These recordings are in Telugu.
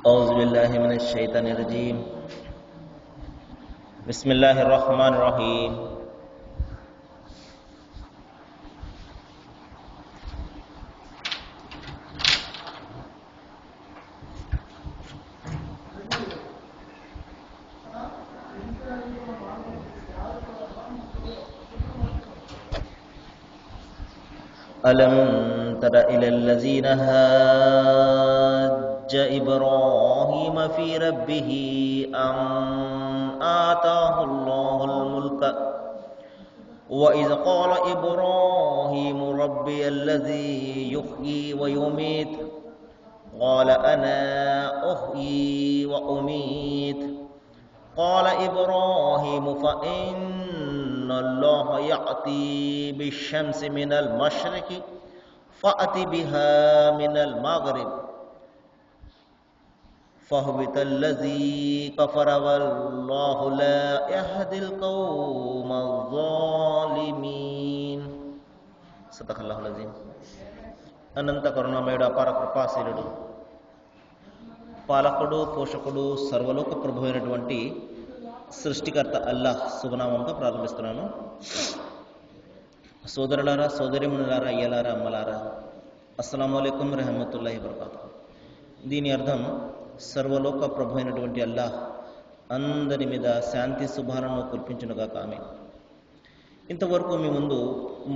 أعوذ بالله من الشيطان الرجيم بسم الله الرحمن الرحيم ألم تر إلى الذين حاج إبراهيم في ربه أن آتاه الله الملك وإذ قال إبراهيم ربي الذي يحيي ويميت قال أنا أحيي وأميت قال إبراهيم فإن الله يأتي بالشمس من المشرق فأت بها من المغرب فاهبط الذي كفر والله لا يهدي القوم الظالمين صدق الله العظيم అనంత కరుణామయుడు అపార కృపాశీలుడు పాలకుడు పోషకుడు సర్వలోక ప్రభు అయినటువంటి సృష్టికర్త అల్లాహ్ శుభనామంతో ప్రారంభిస్తున్నాను. సోదరులారా, సోదరిమణులారా, అయ్యలారా, అమ్మలారా, అస్సలాము అలైకుం రహమతుల్లాహి వబరకాతుహు. దీని అర్థం సర్వలోక ప్రభు అయినటువంటి అల్లాహ్ అందరి మీద శాంతి శుభాలను కురిపించునుగాక ఆమీన్. ఇంతవరకు మీ ముందు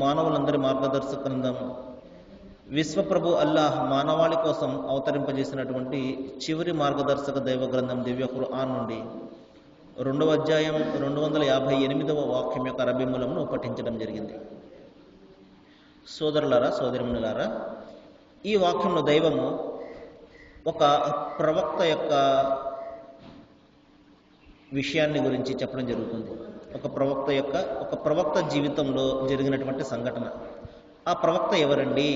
మానవులందరి మార్గదర్శక గ్రంథం విశ్వప్రభు అల్లాహ్ మానవాళి కోసం అవతరింపజేసినటువంటి చివరి మార్గదర్శక దైవ గ్రంథం దివ్య ఖురాన్ నుండి 2వ అధ్యాయం 258వ వాక్యం యొక్క అరబీ మూలంను పఠించడం జరిగింది. సోదరులారా, సోదరిమణులారా, ఈ వాక్యంలో దైవము ఒక ప్రవక్త యొక్క విషయాన్ని గురించి చెప్పడం జరుగుతుంది. ఒక ప్రవక్త జీవితంలో జరిగినటువంటి సంఘటన. ఆ ప్రవక్త ఎవరండి?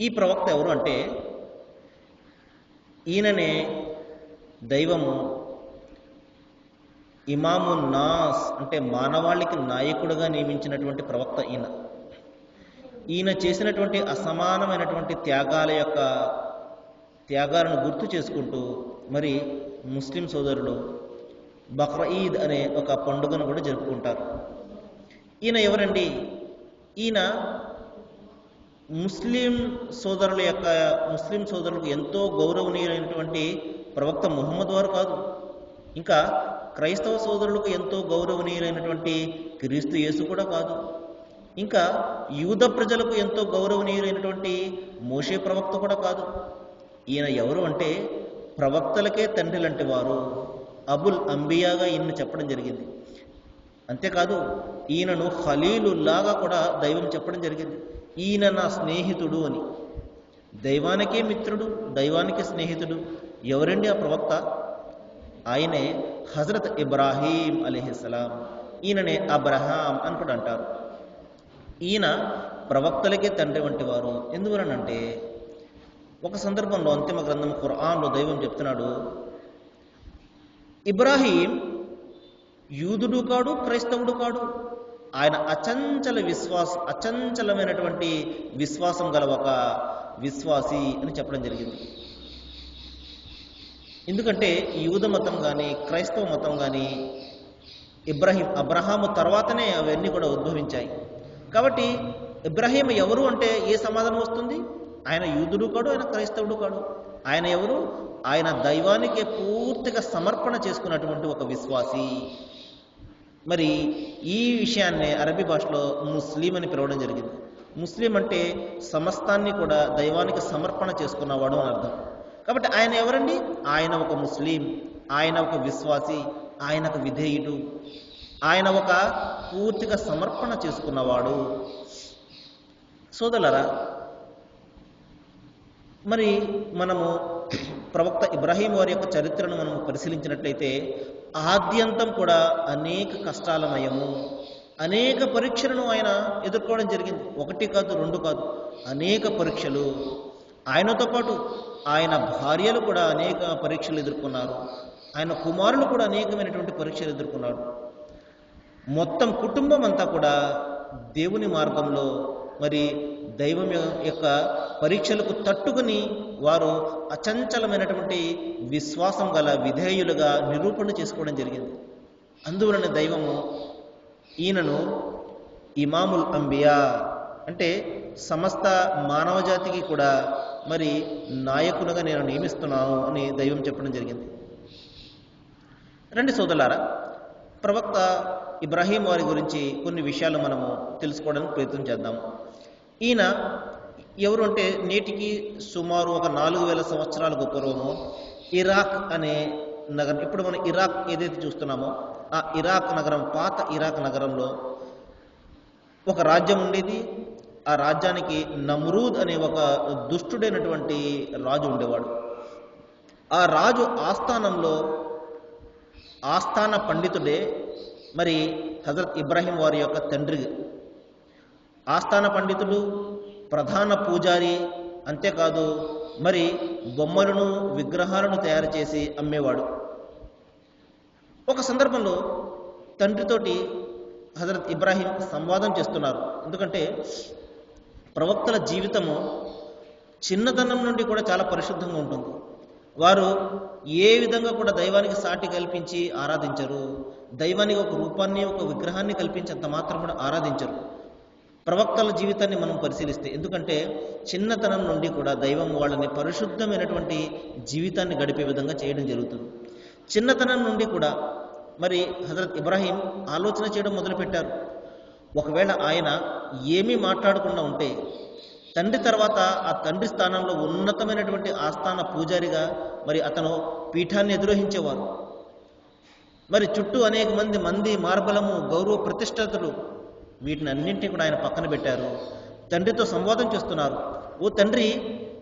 ఈ ప్రవక్త ఎవరు అంటే ఈయననే దైవము ఇమాము నాస్ అంటే మానవాళికి నాయకుడుగా నియమించినటువంటి ప్రవక్త ఈయన చేసినటువంటి అసమానమైనటువంటి త్యాగాలను గుర్తు చేసుకుంటూ మరి ముస్లిం సోదరులు బక్రీద్ అనే ఒక పండుగను కూడా జరుపుకుంటారు. ఈయన ఎవరండి? ఈయన ముస్లిం సోదరులకు ఎంతో గౌరవనీయులైనటువంటి ప్రవక్త ముహమ్మద్ వారు కాదు, ఇంకా క్రైస్తవ సోదరులకు ఎంతో గౌరవనీయులైనటువంటి క్రీస్తు యేసు కూడా కాదు, ఇంకా యూద ప్రజలకు ఎంతో గౌరవనీయులైనటువంటి మోషే ప్రవక్త కూడా కాదు. ఈయన ఎవరు అంటే ప్రవక్తలకే తండ్రి లాంటి వారు, అబుల్ అంబియాగా ఈయన చెప్పడం జరిగింది. అంతేకాదు ఈయనను ఖలీలుల్లాగా కూడా దైవం చెప్పడం జరిగింది. ఈయన నా స్నేహితుడు అని. దైవానికే మిత్రుడు, దైవానికి స్నేహితుడు. ఎవరండి ఆ ప్రవక్త? ఆయనే హజరత్ ఇబ్రాహీం అలైహిస్సలాం. ఈయననే అబ్రహాం అని కూడా అంటారు. ఈయన ప్రవక్తలకే తండ్రి వంటి వారు. ఎందువలనంటే ఒక సందర్భంలో అంతిమ గ్రంథం ఖురాన్లో దైవం చెప్తున్నాడు, ఇబ్రాహీం యూదుడు కాడు, క్రైస్తవుడు కాడు. ఆయన అచంచలమైనటువంటి విశ్వాసం గల ఒక విశ్వాసి అని చెప్పడం జరిగింది. ఎందుకంటే యూద మతం కానీ క్రైస్తవ మతం కానీ అబ్రహాము తర్వాతనే అవన్నీ కూడా ఉద్భవించాయి. కాబట్టి ఇబ్రాహీం ఎవరు అంటే ఏ సమాధానం వస్తుంది? ఆయన యూదుడు కాడు, ఆయన క్రైస్తవుడు కాడు. ఆయన ఎవరు? ఆయన దైవానికి పూర్తిగా సమర్పణ చేసుకున్నటువంటి ఒక విశ్వాసి. మరి ఈ విషయాన్నే అరబీ భాషలో ముస్లిం అని పిలవడం జరిగింది. ముస్లిం అంటే సమస్తాన్ని కూడా దైవానికి సమర్పణ చేసుకున్నవాడు అని అర్థం. కాబట్టి ఆయన ఎవరండి? ఆయన ఒక ముస్లిం, ఆయన ఒక విశ్వాసి, ఆయన ఒక విధేయుడు, ఆయన ఒక పూర్తిగా సమర్పణ చేసుకున్నవాడు. సోదరులారా, మరి మనము ప్రవక్త ఇబ్రాహీం వారి యొక్క చరిత్రను మనం పరిశీలించినట్లయితే ఆద్యంతం కూడా అనేక కష్టాలమయము, అనేక పరీక్షలను ఆయన ఎదుర్కోవడం జరిగింది. 1 కాదు, 2 కాదు, అనేక పరీక్షలు. ఆయనతో పాటు ఆయన భార్యలు కూడా అనేక పరీక్షలు ఎదుర్కొన్నారు. ఆయన కుమారులు కూడా అనేకమైనటువంటి పరీక్షలు ఎదుర్కొన్నాడు. మొత్తం కుటుంబం అంతా కూడా దేవుని మార్గంలో మరి దైవం యొక్క పరీక్షలకు తట్టుకుని వారు అచంచలమైనటువంటి విశ్వాసం గల విధేయులుగా నిరూపణ చేసుకోవడం జరిగింది. అందువలన దైవము ఈయనను ఇమాముల్ అంబియా అంటే సమస్త మానవ జాతికి కూడా మరి నాయకునిగా నేను నియమిస్తున్నాను అని దైవం చెప్పడం జరిగింది. రండి సోదరులారా, ప్రవక్త ఇబ్రాహీం వారి గురించి కొన్ని విషయాలు మనము తెలుసుకోవడానికి ప్రయత్నం చేద్దాం. ఈయన ఎవరు అంటే నేటికి సుమారు ఒక 4000 సంవత్సరాలకు పూర్వము ఇరాక్ అనే నగరం, ఇప్పుడు మనం ఇరాక్ ఏదైతే చూస్తున్నామో ఆ ఇరాక్ నగరం, పాత ఇరాక్ నగరంలో ఒక రాజ్యం ఉండేది. ఆ రాజ్యానికి నమ్రూద్ అనే ఒక దుష్టుడైనటువంటి రాజు ఉండేవాడు. ఆ రాజు ఆస్థానంలో ఆస్థాన పండితుడే మరి హజరత్ ఇబ్రాహీం వారి యొక్క తండ్రి. ఆస్థాన పండితుడు, ప్రధాన పూజారి, అంతేకాదు మరి బొమ్మలను విగ్రహాలను తయారు చేసి అమ్మేవాడు. ఒక సందర్భంలో తండ్రితోటి హజరత్ ఇబ్రాహీం సంవాదం చేస్తున్నారు. ఎందుకంటే ప్రవక్తల జీవితము చిన్నతనం నుండి కూడా చాలా పరిశుద్ధంగా ఉంటుంది. వారు ఏ విధంగా కూడా దైవానికి సాటి కల్పించి ఆరాధించరు. దైవానికి ఒక రూపాన్ని, ఒక విగ్రహాన్ని కల్పించేంత మాత్రం కూడా ఆరాధించరు. ప్రవక్తల జీవితాన్ని మనం పరిశీలిస్తే, ఎందుకంటే చిన్నతనం నుండి కూడా దైవం వాళ్ళని పరిశుద్ధమైనటువంటి జీవితాన్ని గడిపే విధంగా చేయడం జరుగుతుంది. చిన్నతనం నుండి కూడా మరి హజరత్ ఇబ్రాహీం ఆలోచన చేయడం మొదలుపెట్టారు. ఒకవేళ ఆయన ఏమీ మాట్లాడకుండా ఉంటే తండ్రి తర్వాత ఆ తండ్రి స్థానంలో ఉన్నతమైనటువంటి ఆస్థాన పూజారిగా మరి అతను పీఠాన్ని ఎదురోహించేవారు. మరి చుట్టూ అనేక మంది మార్బలము, గౌరవ ప్రతిష్టతలు, వీటిని అన్నింటినీ కూడా ఆయన పక్కన పెట్టారు. తండ్రితో సంవాదం చేస్తున్నారు. ఓ తండ్రి,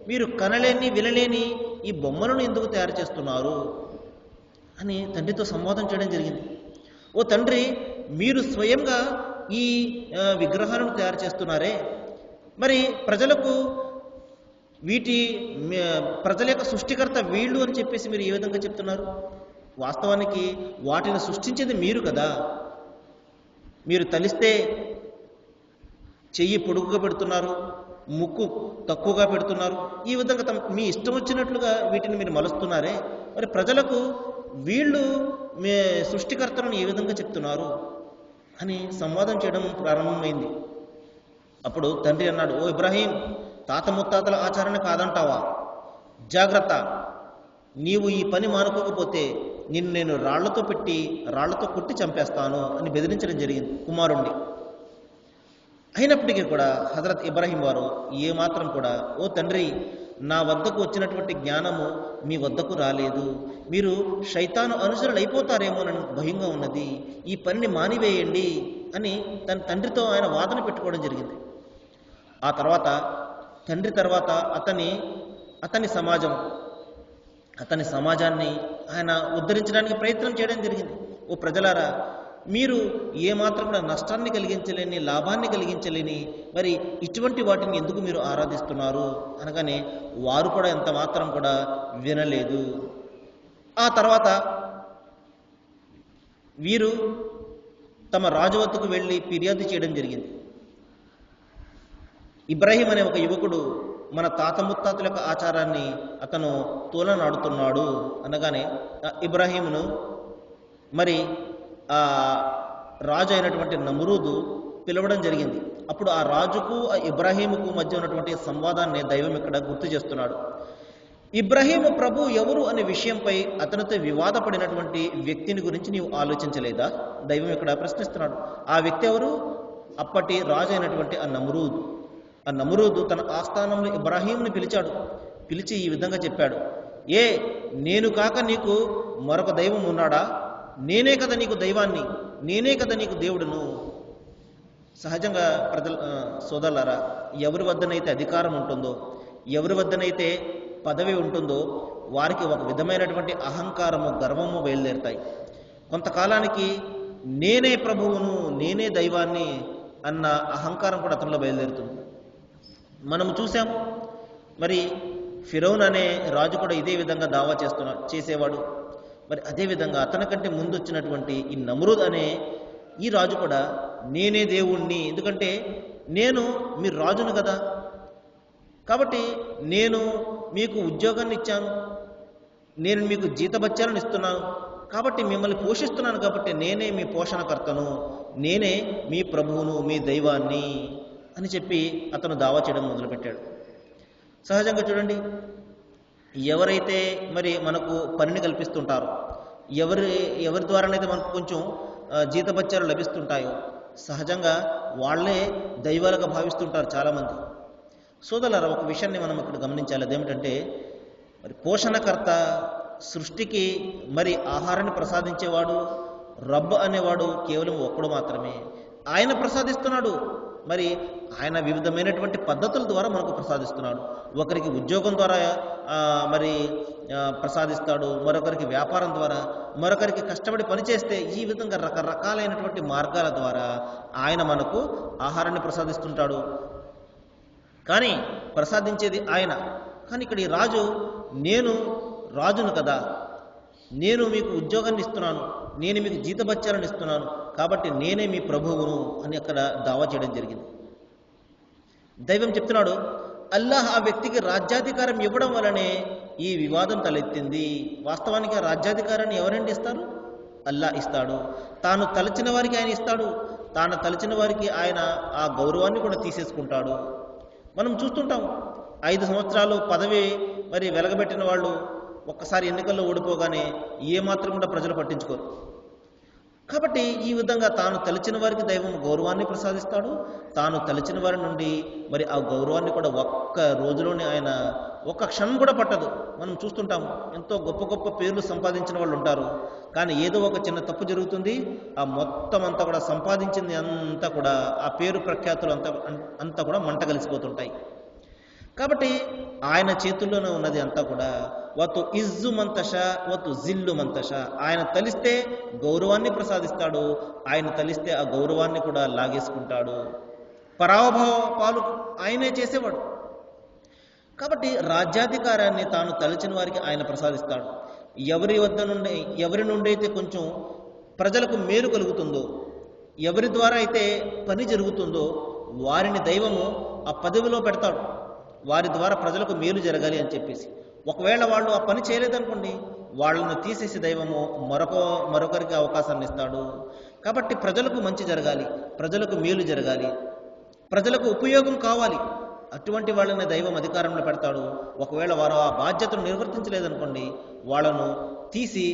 మీరు కనలేని వినలేని ఈ బొమ్మలను ఎందుకు తయారు చేస్తున్నారు అని తండ్రితో సంవాదం చేయడం జరిగింది. ఓ తండ్రి, మీరు స్వయంగా ఈ విగ్రహాలను తయారు చేస్తున్నారే, మరి ప్రజలకు ప్రజల యొక్క సృష్టికర్త వీళ్ళు అని చెప్పేసి మీరు ఏ విధంగా చెప్తున్నారు? వాస్తవానికి వాటిని సృష్టించేది మీరు కదా. మీరు తలిస్తే చెయ్యి పొడుగుగా పెడుతున్నారు, ముక్కు తక్కువగా పెడుతున్నారు. ఈ విధంగా మీ ఇష్టం వచ్చినట్లుగా వీటిని మీరు మలుస్తున్నారే, మరి ప్రజలకు వీళ్ళు మీ సృష్టికర్తలను ఏ విధంగా చెప్తున్నారు అని సంవాదం చేయడం ప్రారంభమైంది. అప్పుడు తండ్రి అన్నాడు, ఓ ఇబ్రాహీం, తాత ముత్తాతల ఆచరణ కాదంటావా? జాగ్రత్త, నీవు ఈ పని మానుకోకపోతే నిన్ను నేను రాళ్లతో కొట్టి చంపేస్తాను అని బెదిరించడం జరిగింది కుమారుణ్ణి. అయినప్పటికీ కూడా హజరత్ ఇబ్రాహీం వారు ఏమాత్రం కూడా, ఓ తండ్రి, నా వద్దకు వచ్చినటువంటి జ్ఞానము మీ వద్దకు రాలేదు, మీరు శైతాను అనుసరులు అయిపోతారేమోనని భయంగా ఉన్నది, ఈ పనిని మానివేయండి అని తన తండ్రితో ఆయన వాదన పెట్టుకోవడం జరిగింది. ఆ తర్వాత తండ్రి తర్వాత అతని సమాజాన్ని ఆయన ఉద్ధరించడానికి ప్రయత్నం చేయడం జరిగింది. ఓ ప్రజలారా, మీరు ఏమాత్రం కూడా నష్టాన్ని కలిగించలేని, లాభాన్ని కలిగించలేని మరి ఇటువంటి వాటిని ఎందుకు మీరు ఆరాధిస్తున్నారు అనగానే వారు కూడా ఎంత మాత్రం కూడా వినలేదు. ఆ తర్వాత వీరు తమ రాజు వద్దకు వెళ్ళి ఫిర్యాదు చేయడం జరిగింది. ఇబ్రాహీం అనే ఒక యువకుడు మన తాత ముత్తాతల యొక్క ఆచారాన్ని అతను తోలనాడుతున్నాడు అనగానే ఇబ్రాహీమును మరి ఆ రాజు అయినటువంటి నమ్రూదు పిలవడం జరిగింది. అప్పుడు ఆ రాజుకు ఆ ఇబ్రాహీముకు మధ్య ఉన్నటువంటి సంవాదాన్ని దైవం ఇక్కడ గుర్తు చేస్తున్నాడు. ఇబ్రాహీము ప్రభు ఎవరు అనే విషయంపై అతనితో వివాదపడినటువంటి వ్యక్తిని గురించి నీవు ఆలోచించలేదా? దైవం ఇక్కడ ప్రశ్నిస్తున్నాడు. ఆ వ్యక్తి ఎవరు? అప్పటి రాజు అయినటువంటి ఆ నమ్రూదు తన ఆస్థానంలో ఇబ్రాహీంని పిలిచి ఈ విధంగా చెప్పాడు, నేను కాక నీకు మరొక దైవం ఉన్నాడా? నేనే కదా నీకు దైవాన్ని, నేనే కదా నీకు దేవుడును. సహజంగా సోదరులారా, ఎవరి వద్దనైతే అధికారం ఉంటుందో, ఎవరి వద్దనైతే పదవి ఉంటుందో వారికి ఒక విధమైనటువంటి అహంకారము, గర్వము బయలుదేరుతాయి. కొంతకాలానికి నేనే ప్రభువును, నేనే దైవాన్ని అన్న అహంకారం కూడా అతనిలో బయలుదేరుతుంది. మనము చూసాము, మరి ఫిరౌన్ అనే రాజు కూడా ఇదే విధంగా దావా చేసేవాడు. మరి అదేవిధంగా అతనికంటే ముందు వచ్చినటువంటి ఈ నమ్రూద్ అనే ఈ రాజు కూడా నేనే దేవుణ్ణి, ఎందుకంటే నేను మీ రాజును కదా, కాబట్టి నేను మీకు ఉద్యోగాన్ని ఇచ్చాను, నేను మీకు జీతభత్యాలను ఇస్తున్నాను, కాబట్టి మిమ్మల్ని పోషిస్తున్నాను, కాబట్టి నేనే మీ పోషణకర్తను, నేనే మీ ప్రభువును, మీ దైవాన్ని అని చెప్పి అతను దావా చేయడం మొదలుపెట్టాడు. సహజంగా చూడండి, ఎవరైతే మరి మనకు పనిని కల్పిస్తుంటారో, ఎవరి ద్వారానైతే మనకు కొంచెం జీతభత్యాలు లభిస్తుంటాయో, సహజంగా వాళ్ళే దైవాలుగా భావిస్తుంటారు చాలామంది. సోదరులారా, ఒక విషయాన్ని మనం ఇక్కడ గమనించాలి. అదేమిటంటే, మరి పోషణకర్త, సృష్టికి మరి ఆహారాన్ని ప్రసాదించేవాడు రబ్బ్ అనేవాడు కేవలం ఒక్కడు మాత్రమే. ఆయన ప్రసాదిస్తున్నాడు. మరి ఆయన వివిధమైనటువంటి పద్ధతుల ద్వారా మనకు ప్రసాదిస్తున్నాడు. ఒకరికి ఉద్యోగం ద్వారా మరి ప్రసాదిస్తాడు, మరొకరికి వ్యాపారం ద్వారా, మరొకరికి కష్టపడి పనిచేస్తే, ఈ విధంగా రకరకాలైనటువంటి మార్గాల ద్వారా ఆయన మనకు ఆహారాన్ని ప్రసాదిస్తుంటాడు. కానీ ప్రసాదించేది ఆయన. కానీ ఇక్కడ ఈ రాజు, నేను రాజును కదా, నేను మీకు ఉద్యోగాన్ని ఇస్తున్నాను, నేను మీకు జీతభత్యాలను ఇస్తున్నాను, కాబట్టి నేనే మీ ప్రభువును అని అక్కడ దావా చేయడం జరిగింది. దైవం చెప్తున్నాడు, అల్లాహ్ ఆ వ్యక్తికి రాజ్యాధికారం ఇవ్వడం వలనే ఈ వివాదం తలెత్తింది. వాస్తవానికి ఆ రాజ్యాధికారాన్ని ఎవరండి ఇస్తారు? అల్లాహ్ ఇస్తాడు. తాను తలచిన వారికి ఆయన ఇస్తాడు, తాను తలచిన వారికి ఆయన ఆ గౌరవాన్ని కూడా తీసేసుకుంటాడు. మనం చూస్తుంటాం, 5 సంవత్సరాలు పదవి మరి వెలగబెట్టిన వాళ్ళు ఒక్కసారి ఎన్నికల్లో ఓడిపోగానే ఏమాత్రం కూడా ప్రజలు పట్టించుకోరు. కాబట్టి ఈ విధంగా తాను తలచిన వారికి దైవం గౌరవాన్ని ప్రసాదిస్తాడు, తాను తలచిన వారి నుండి మరి ఆ గౌరవాన్ని కూడా ఒక్క రోజులోనే ఆయన, ఒక్క క్షణం కూడా పట్టదు. మనం చూస్తుంటాము, ఎంతో గొప్ప గొప్ప పేర్లు సంపాదించిన వాళ్ళు ఉంటారు, కానీ ఏదో ఒక చిన్న తప్పు జరుగుతుంది, ఆ మొత్తం అంతా కూడా సంపాదించింది అంతా కూడా, ఆ పేరు ప్రఖ్యాతులు అంతా కూడా మంట కలిసిపోతుంటాయి. కాబట్టి ఆయన చేతుల్లోనే ఉన్నది అంతా కూడా. వతు ఇజ్జు మంతషా వతు జిల్లు మంతషా. ఆయన తలిస్తే గౌరవాన్ని ప్రసాదిస్తాడు, ఆయన తలిస్తే ఆ గౌరవాన్ని కూడా లాగేసుకుంటాడు. పరాభవ పాలు ఆయనే చేసేవాడు. కాబట్టి రాజ్యాధికారాన్ని తాను తలచిన వారికి ఆయన ప్రసాదిస్తాడు. ఎవరి నుండి అయితే కొంచెం ప్రజలకు మేలు కలుగుతుందో, ఎవరి ద్వారా అయితే పని జరుగుతుందో వారిని దైవము ఆ పదవిలో పెడతాడు. వారి ద్వారా ప్రజలకు మేలు జరగాలి అని చెప్పేసి. ఒకవేళ వాళ్ళు ఆ పని చేయలేదనుకోండి, వాళ్ళను తీసేసి దైవము మరొకరికి అవకాశాన్ని ఇస్తాడు. కాబట్టి ప్రజలకు మంచి జరగాలి, ప్రజలకు మేలు జరగాలి, ప్రజలకు ఉపయోగం కావాలి, అటువంటి వాళ్ళని దైవం అధికారంలో పెడతాడు. ఒకవేళ వారు ఆ బాధ్యతను నిర్వర్తించలేదనుకోండి, వాళ్ళను తీసి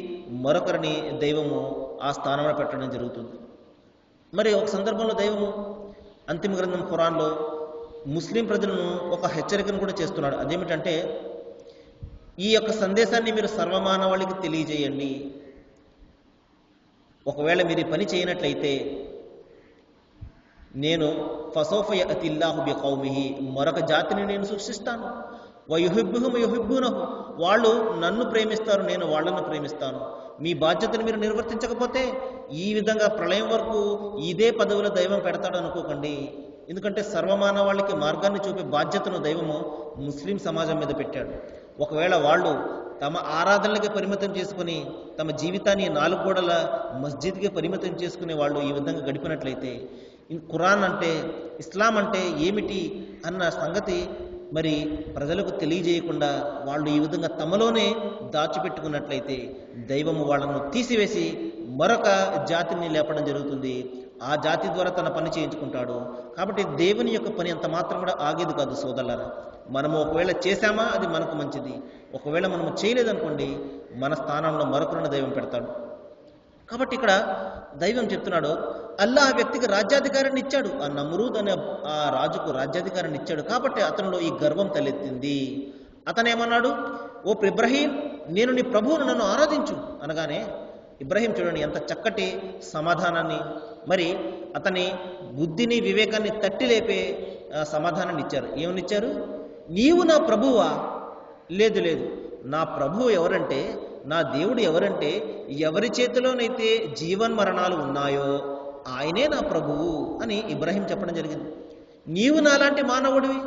మరొకరిని దైవము ఆ స్థానంలో పెట్టడం జరుగుతుంది. మరి ఒక సందర్భంలో దైవము అంతిమ గ్రంథం ఖురాన్లో ముస్లిం ప్రజలను ఒక హెచ్చరికను కూడా చేస్తున్నాడు. అదేమిటంటే, ఈ యొక్క సందేశాన్ని మీరు సర్వమానవాళికి తెలియజేయండి. ఒకవేళ మీరు ఈ పని చేయనట్లయితే నేను ఫసౌఫ యఅతిల్లాహు బిఖౌమిహి, మరొక జాతిని నేను సృష్టిస్తాను, వయుహిబ్బుహుం వయుహిబ్బూనహు, వాళ్ళు నన్ను ప్రేమిస్తారు, నేను వాళ్ళను ప్రేమిస్తాను. మీ బాధ్యతను మీరు నిర్వర్తించకపోతే ఈ విధంగా ప్రళయం వరకు ఇదే పదవిలో దైవం పెడతాడు అనుకోకండి. ఎందుకంటే సర్వమానవాళికి మార్గాన్ని చూపే బాధ్యతను దైవము ముస్లిం సమాజం మీద పెట్టాడు. ఒకవేళ వాళ్ళు తమ ఆరాధనలకి పరిమితం చేసుకుని, తమ జీవితాన్ని 4 గోడల మస్జిద్కి పరిమితం చేసుకునే వాళ్ళు ఈ విధంగా గడిపినట్లయితే, ఖురాన్ అంటే, ఇస్లాం అంటే ఏమిటి అన్న సంగతి మరి ప్రజలకు తెలియజేయకుండా వాళ్ళు ఈ విధంగా తమలోనే దాచిపెట్టుకున్నట్లయితే దైవము వాళ్ళను తీసివేసి మరొక జాతిని లేపడం జరుగుతుంది. ఆ జాతి ద్వారా తన పని చేయించుకుంటాడు. కాబట్టి దేవుని యొక్క పని అంత మాత్రం కూడా ఆగేది కాదు సోదరులారా. మనము ఒకవేళ చేశామా అది మనకు మంచిది, ఒకవేళ మనము చేయలేదనుకోండి మన స్థానంలో మరొకరిని దైవం పెడతాడు. కాబట్టి ఇక్కడ దైవం చెప్తున్నాడు, అల్లాహ్ వ్యక్తికి రాజ్యాధికారాన్ని ఇచ్చాడు, ఆ నమ్రూద్ అనే ఆ రాజుకు రాజ్యాధికారాన్ని ఇచ్చాడు. కాబట్టి అతనిలో ఈ గర్వం తలెత్తింది. అతనేమన్నాడు, ఓ ఇబ్రహీం, నేను నీ ప్రభువును నన్ను ఆరాధించు అనగానే ఇబ్రహీం చూడండి ఎంత చక్కటి సమాధానాన్ని, మరి అతని బుద్ధిని వివేకాన్ని తట్టి లేపే సమాధానాన్ని ఇచ్చారు. ఏమనిచ్చారు? నీవు నా ప్రభువా? లేదు లేదు, నా ప్రభువు ఎవరంటే, నా దేవుడు ఎవరంటే, ఎవరి చేతిలోనైతే జీవన్మరణాలు ఉన్నాయో ఆయనే నా ప్రభువు అని ఇబ్రహీం చెప్పడం జరిగింది. నీవు నాలాంటి మానవుడివి,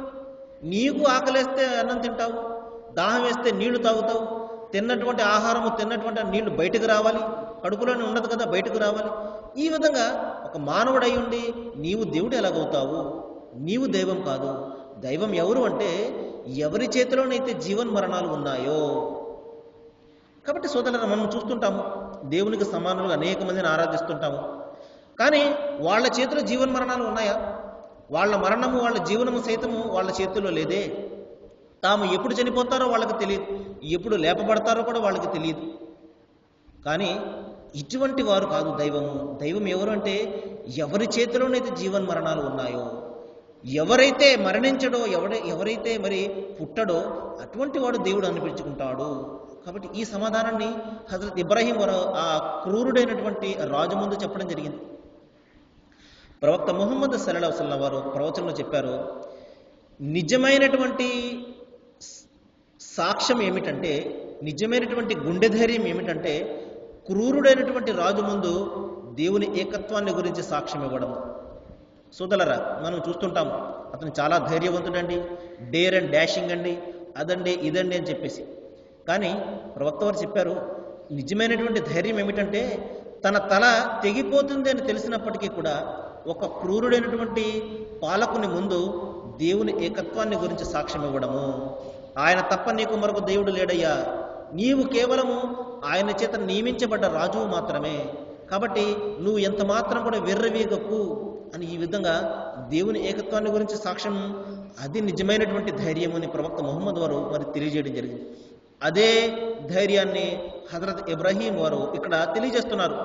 నీకు ఆకలేస్తే అన్నం తింటావు, దాహం వేస్తే నీళ్లు తాగుతావు, తిన్నటువంటి ఆహారము తిన్నటువంటి నీళ్లు బయటకు రావాలి, కడుపులోనే ఉండదు కదా బయటకు రావాలి. ఈ విధంగా ఒక మానవుడై ఉండి నీవు దేవుడు ఎలాగవుతావు? నీవు దైవం కాదు. దైవం ఎవరు అంటే ఎవరి చేతిలోనైతే జీవన్మరణాలు ఉన్నాయో. కాబట్టి సోదరులారా, మనం చూస్తుంటాము దేవునికి సమానులుగా అనేక మందిని ఆరాధిస్తుంటాము. కానీ వాళ్ళ చేతిలో జీవన్మరణాలు ఉన్నాయా? వాళ్ళ మరణము, వాళ్ళ జీవనము సైతము వాళ్ళ చేతుల్లో లేదే. తాము ఎప్పుడు చనిపోతారో వాళ్ళకి తెలియదు, ఎప్పుడు లేపబడతారో కూడా వాళ్ళకి తెలియదు. కానీ ఇటువంటి వారు కాదు దైవము. దైవం ఎవరు అంటే ఎవరి చేతిలోనైతే జీవన్మరణాలు ఉన్నాయో, ఎవరైతే మరణించడో, ఎవరైతే మరి పుట్టడో అటువంటి వాడు దేవుడు అనిపించుకుంటాడు. కాబట్టి ఈ సమాధానాన్ని హజరత్ ఇబ్రాహీం వారు ఆ క్రూరుడైనటువంటి రాజు ముందు చెప్పడం జరిగింది. ప్రవక్త ముహమ్మద్ సల్లల్లాహు అలైహి వసల్లం వారు ప్రవచనంలో చెప్పారు, నిజమైనటువంటి సాక్ష్యం ఏమిటంటే, నిజమైనటువంటి గుండె ధైర్యం ఏమిటంటే, క్రూరుడైనటువంటి రాజు ముందు దేవుని ఏకత్వాన్ని గురించి సాక్ష్యం ఇవ్వడం. సోదరులారా, మనం చూస్తుంటాం అతను చాలా ధైర్యవంతుడండి, డేర్ అండ్ డాషింగ్ అండి, అదండి ఇదండి అని చెప్పేసి. కానీ ప్రవక్త వారు చెప్పారు, నిజమైనటువంటి ధైర్యం ఏమిటంటే తన తల తెగిపోతుంది అని తెలిసినప్పటికీ కూడా ఒక క్రూరుడైనటువంటి పాలకుని ముందు దేవుని ఏకత్వాన్ని గురించి సాక్ష్యం ఇవ్వడము. ఆయన తప్ప నీకు మరొక దేవుడు లేడయ్యా, నీవు కేవలము ఆయన చేత నియమించబడ్డ రాజువు మాత్రమే, కాబట్టి నువ్వు ఎంత మాత్రం కూడా వెర్రవీగకు అని ఈ విధంగా దేవుని ఏకత్వాన్ని గురించి సాక్ష్యం, అది నిజమైనటువంటి ధైర్యం అని ప్రవక్త ముహమ్మద్ వారు మరి తెలియజేయడం జరిగింది. అదే ధైర్యాన్ని హజరత్ ఇబ్రాహీం వారు ఇక్కడ తెలియజేస్తున్నారు.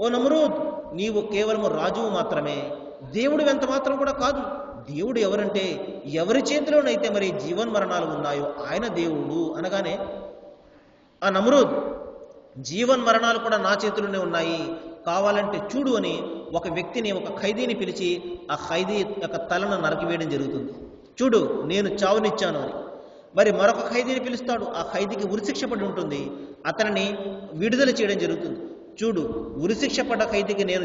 ఓ నమ్రూద్, నీవు కేవలం రాజువు మాత్రమే, దేవుడు ఎంత మాత్రం కూడా కాదు. దేవుడు ఎవరంటే ఎవరి చేతిలోనైతే మరి జీవన్మరణాలు ఉన్నాయో ఆయన దేవుడు అనగానే, ఆ నమ్రూద్, జీవన్మరణాలు కూడా నా చేతిలోనే ఉన్నాయి, కావాలంటే చూడు అని ఒక వ్యక్తిని, ఒక ఖైదీని పిలిచి ఆ ఖైదీ యొక్క తలను నరకివేయడం జరుగుతుంది. చూడు, నేను చావునిచ్చాను అని. మరి మరొక ఖైదీని పిలుస్తాడు, ఆ ఖైదీకి ఉరిశిక్ష పడి ఉంటుంది, అతనిని విడుదల చేయడం జరుగుతుంది. చూడు, ఉరిశిక్ష పడ్డ ఖైదీకి నేను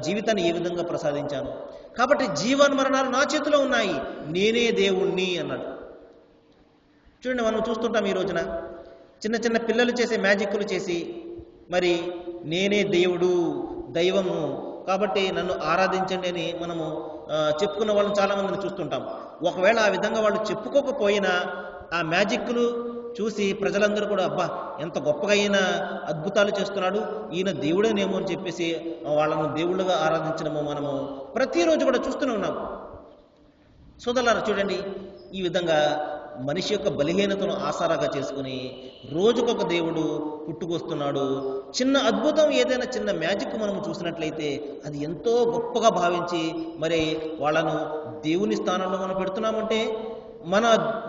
జీవితాన్ని ఏ విధంగా ప్రసాదించాను. కాబట్టి జీవన్మరణాలు నా చేతిలో ఉన్నాయి, నేనే దేవుణ్ణి అన్నాడు. చూడండి, మనం చూస్తుంటాం ఈ రోజున చిన్న చిన్న పిల్లలు చేసే మ్యాజిక్లు చేసి మరి నేనే దేవుడు, దైవము, కాబట్టి నన్ను ఆరాధించండి అని మనము చెప్పుకున్న వాళ్ళని చాలామందిని చూస్తుంటాం. ఒకవేళ ఆ విధంగా వాళ్ళు చెప్పుకోకపోయినా ఆ మ్యాజిక్లు చూసి ప్రజలందరూ కూడా అబ్బా ఎంత గొప్పగా ఈయన అద్భుతాలు చేస్తున్నాడు, ఈయన దేవుడేనేమో అని చెప్పేసి వాళ్ళను దేవుళ్ళుగా ఆరాధించడము మనము ప్రతిరోజు కూడా చూస్తూనే ఉన్నాం. సోదరులారా, చూడండి, ఈ విధంగా మనిషి యొక్క బలహీనతను ఆసరాగా చేసుకుని రోజుకొక దేవుడు పుట్టుకొస్తున్నాడు. చిన్న అద్భుతం, ఏదైనా చిన్న మ్యాజిక్ మనం చూసినట్లయితే అది ఎంతో గొప్పగా భావించి మరి వాళ్ళను దేవుని స్థానంలో మనం పెడుతున్నామంటే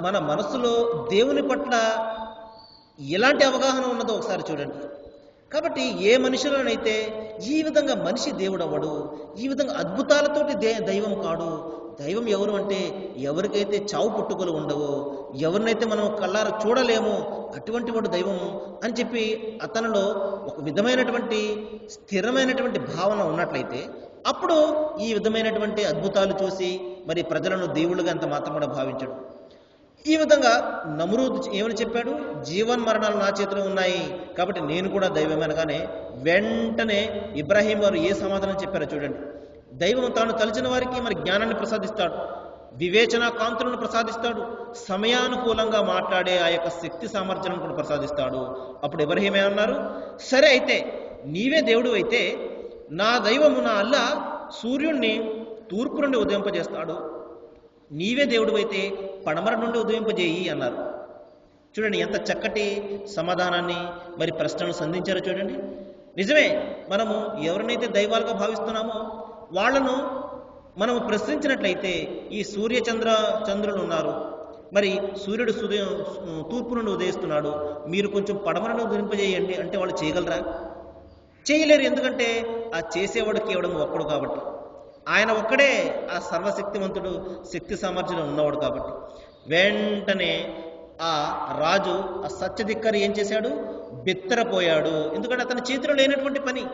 మన మనసులో దేవుని పట్ల ఎలాంటి అవగాహన ఉన్నదో ఒకసారి చూడండి. కాబట్టి ఏ మనుషులనైతే ఈ విధంగా మనిషి దేవుడు అవ్వడు, ఈ విధంగా అద్భుతాలతోటి దైవం కాడు. దైవం ఎవరు అంటే ఎవరికైతే చావు పుట్టుకలు ఉండవో, ఎవరినైతే మనం కళ్ళారా చూడలేమో అటువంటి వాడు దైవం అని చెప్పి అతనిలో ఒక విధమైనటువంటి స్థిరమైనటువంటి భావన ఉన్నట్లయితే అప్పుడు ఈ విధమైనటువంటి అద్భుతాలు చూసి మరి ప్రజలను దేవుళ్ళుగా అంత మాత్రం కూడా భావించడు. ఈ విధంగా నమ్రూద్ ఏమని చెప్పాడు, జీవన్మరణాలు నా చేతిలో ఉన్నాయి, కాబట్టి నేను కూడా దైవం అనగానే వెంటనే ఇబ్రాహీం వారు ఏ సమాధానం చెప్పారో చూడండి. దైవం తాను తలిచిన వారికి మరి జ్ఞానాన్ని ప్రసాదిస్తాడు, వివేచన కాంతులను ప్రసాదిస్తాడు, సమయానుకూలంగా మాట్లాడే ఆ యొక్క శక్తి సామర్థ్యాలను కూడా ప్రసాదిస్తాడు. అప్పుడు ఇబ్రాహీం ఏమన్నారు, సరే అయితే నీవే దేవుడు అయితే నా దైవము నా అల్లా సూర్యుణ్ణి తూర్పు నుండి ఉదయింపజేస్తాడు, నీవే దేవుడు అయితే పడమర నుండి ఉదయింపజేయి అన్నారు. చూడండి ఎంత చక్కటి సమాధానాన్ని మరి ప్రశ్నను సంధించారో చూడండి. నిజమే, మనము ఎవరినైతే దైవాలుగా భావిస్తున్నామో వాళ్ళను మనము ప్రశ్నించినట్లయితే ఈ చంద్రులు ఉన్నారు, మరి సూర్యుడు తూర్పు నుండి ఉదయిస్తున్నాడు, మీరు కొంచెం పడమరను ఉదయింపజేయండి అంటే వాళ్ళు చేయగలరా? చేయలేరు. ఎందుకంటే ఆ చేసేవాడు కేవలం ఒక్కడు కాబట్టి, ఆయన ఒక్కడే ఆ సర్వశక్తివంతుడు, శక్తి సామర్థ్యం ఉన్నవాడు కాబట్టి. వెంటనే ఆ రాజు, ఆ సత్యధిక్కరి ఏం చేశాడు, బెత్తరపోయాడు. ఎందుకంటే అతని చేతిలో లేనటువంటి పని.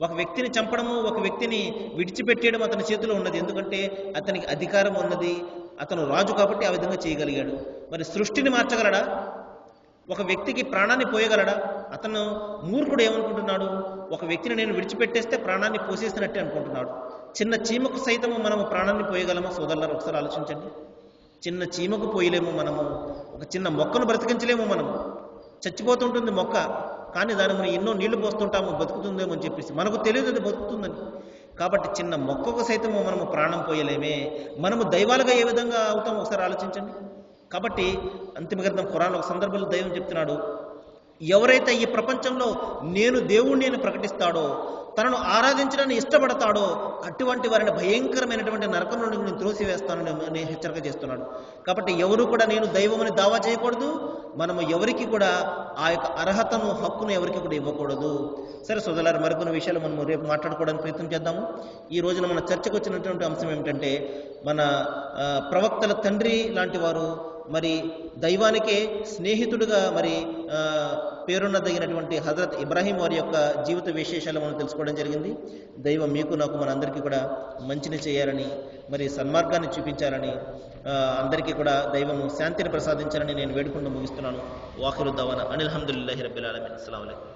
ఒక వ్యక్తిని చంపడము, ఒక వ్యక్తిని విడిచిపెట్టేయడం అతని చేతిలో ఉన్నది. ఎందుకంటే అతనికి అధికారం ఉన్నది, అతను రాజు కాబట్టి ఆ విధంగా చేయగలిగాడు. మరి సృష్టిని మార్చగలడా? ఒక వ్యక్తికి ప్రాణాన్ని పోయగలడా? అతను మూర్ఖుడు ఏమనుకుంటున్నాడు, ఒక వ్యక్తిని నేను విడిచిపెట్టేస్తే ప్రాణాన్ని పోసేసినట్టే అనుకుంటున్నాడు. చిన్న చీమకు సైతము మనము ప్రాణాన్ని పోయగలమా సోదరులారా? ఒకసారి ఆలోచించండి. చిన్న చీమకు పోయలేము మనము, ఒక చిన్న మొక్కను బ్రతికించలేము మనము. చచ్చిపోతుంటుంది మొక్క, కానీ దాని మనం ఎన్నో నీళ్లు పోస్తుంటాము బతుకుతుందేమో అని చెప్పేసి, మనకు తెలియదు అది బతుకుతుందని. కాబట్టి చిన్న మొక్కకు సైతము మనము ప్రాణం పోయలేమే, మనము దైవాలుగా ఏ విధంగా అవుతామో ఒకసారి ఆలోచించండి. కాబట్టి అంతిమ గ్రంథం ఖురాన్ ఒక సందర్భంలో దైవం చెప్తున్నాడు, ఎవరైతే ఈ ప్రపంచంలో నేను దేవుణ్ణి అని ప్రకటిస్తాడో, తనను ఆరాధించడాన్ని ఇష్టపడతాడో, అటువంటి వారిని భయంకరమైనటువంటి నరకం నుండి నేను త్రోసివేస్తానని హెచ్చరిక చేస్తున్నాడు. కాబట్టి ఎవరు కూడా నేను దైవమని దావా చేయకూడదు, మనము ఎవరికి కూడా ఆ యొక్క అర్హతను, హక్కును ఎవరికి కూడా ఇవ్వకూడదు. సరే సోదరులారా, మరికొన్ని విషయాలు మనం రేపు మాట్లాడుకోవడానికి ప్రయత్నం చేద్దాము. ఈ రోజున మన చర్చకు వచ్చినటువంటి అంశం ఏమిటంటే, మన ప్రవక్తల తండ్రి లాంటి వారు, మరి దైవానికే స్నేహితుడుగా మరి పేరున్నదగినటువంటి హజరత్ ఇబ్రాహీం వారి యొక్క జీవిత విశేషాలు మనం తెలుసుకోవడం జరిగింది. దైవం మీకు నాకు మనందరికీ కూడా మంచిని చేయాలని, మరి సన్మార్గాన్ని చూపించాలని, అందరికీ కూడా దైవము శాంతిని ప్రసాదించాలని నేను వేడుకుంటూ ముగిస్తున్నాను. వాఖిరు దవానా అనిల్ హమ్దులిల్లాహి రబ్బిల్ ఆలమీన్. అస్సలాము అలైకుం.